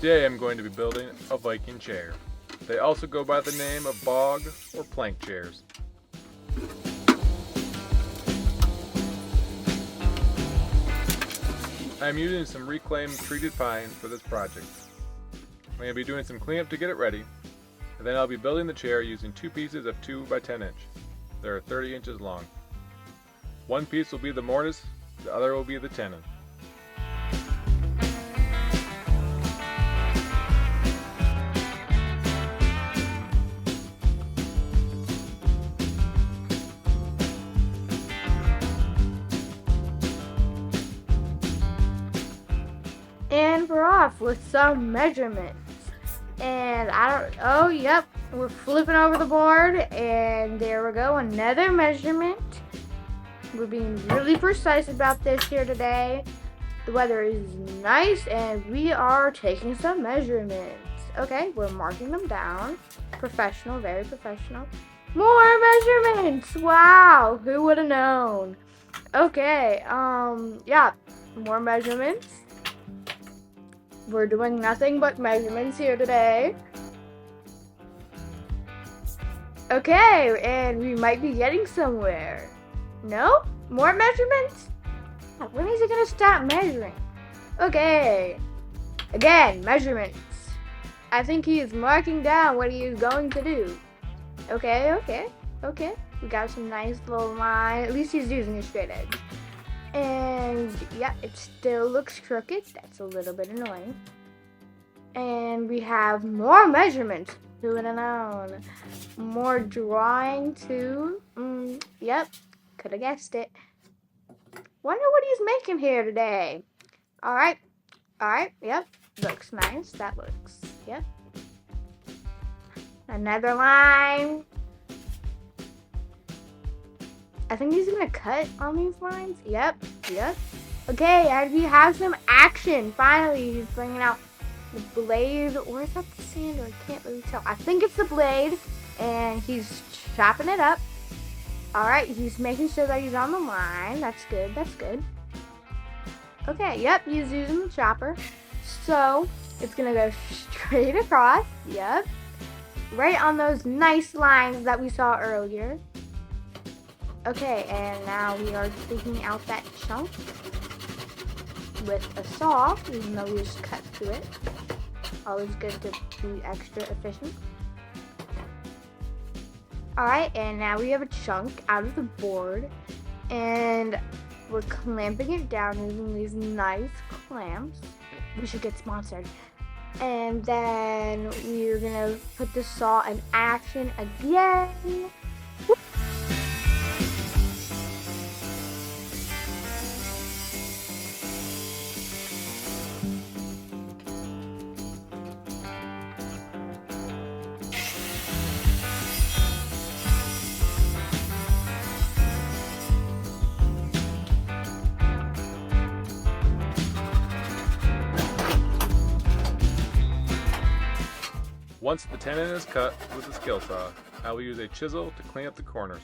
Today I'm going to be building a Viking chair. They also go by the name of bog or plank chairs. I'm using some reclaimed treated pine for this project. I'm going to be doing some cleanup to get it ready, and then I'll be building the chair using two pieces of 2 by 10 inch. They're 30 inches long. One piece will be the mortise, the other will be the tenon. And we're off with some measurements. And yep, we're flipping over the board, and there we go, another measurement. We're being really precise about this here today. The weather is nice, and we are taking some measurements. Okay, we're marking them down. Professional, very professional. More measurements! Wow, who would have known? Okay, yeah, more measurements. We're doing nothing but measurements here today. Okay, and we might be getting somewhere. No? More measurements? When is it gonna stop measuring? Okay. Again, measurements. I think he is marking down what he is going to do. Okay. We got some nice little line. At least he's using a straight edge. And yeah, it still looks crooked. That's a little bit annoying. And we have more measurements. Who would have known? More drawing too. Yep, could have guessed it. Wonder what he's making here today. All right. Yep, looks nice. That looks. Yep. Another line. I think he's gonna cut on these lines. Yep. Okay, and we have some action. Finally, he's bringing out the blade. Or is that the sander? I can't really tell. I think it's the blade, and he's chopping it up. All right, he's making sure that he's on the line. That's good. Okay, yep, he's using the chopper. So it's gonna go straight across. Yep, right on those nice lines that we saw earlier. Okay, and now we are taking out that chunk with a saw, even though we just cut through it. Always good to be extra efficient. Alright, and now we have a chunk out of the board, and we're clamping it down using these nice clamps. We should get sponsored. And then we're gonna put the saw in action again. Once the tenon is cut with a skill saw, I will use a chisel to clean up the corners.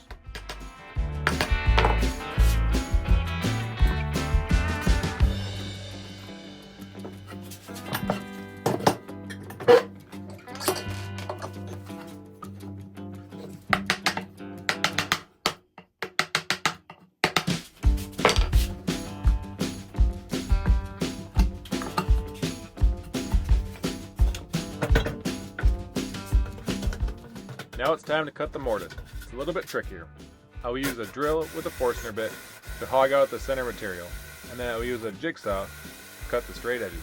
Now it's time to cut the mortise. It's a little bit trickier. I will use a drill with a Forstner bit to hog out the center material, and then I will use a jigsaw to cut the straight edges.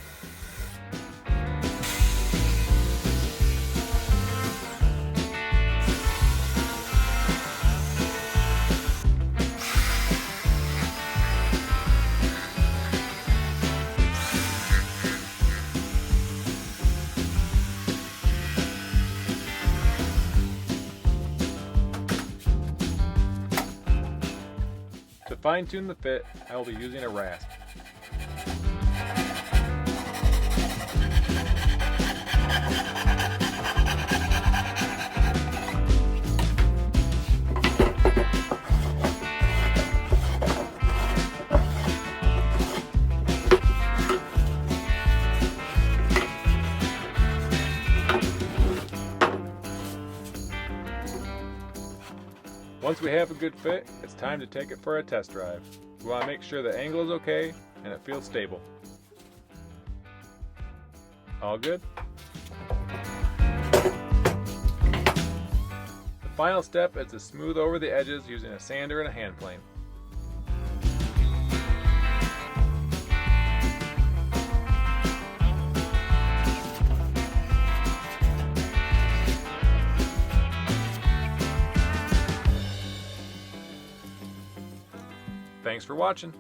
To fine-tune the fit, I will be using a rasp. Once we have a good fit, it's time to take it for a test drive. We want to make sure the angle is okay and it feels stable. All good? The final step is to smooth over the edges using a sander and a hand plane. Thanks for watching.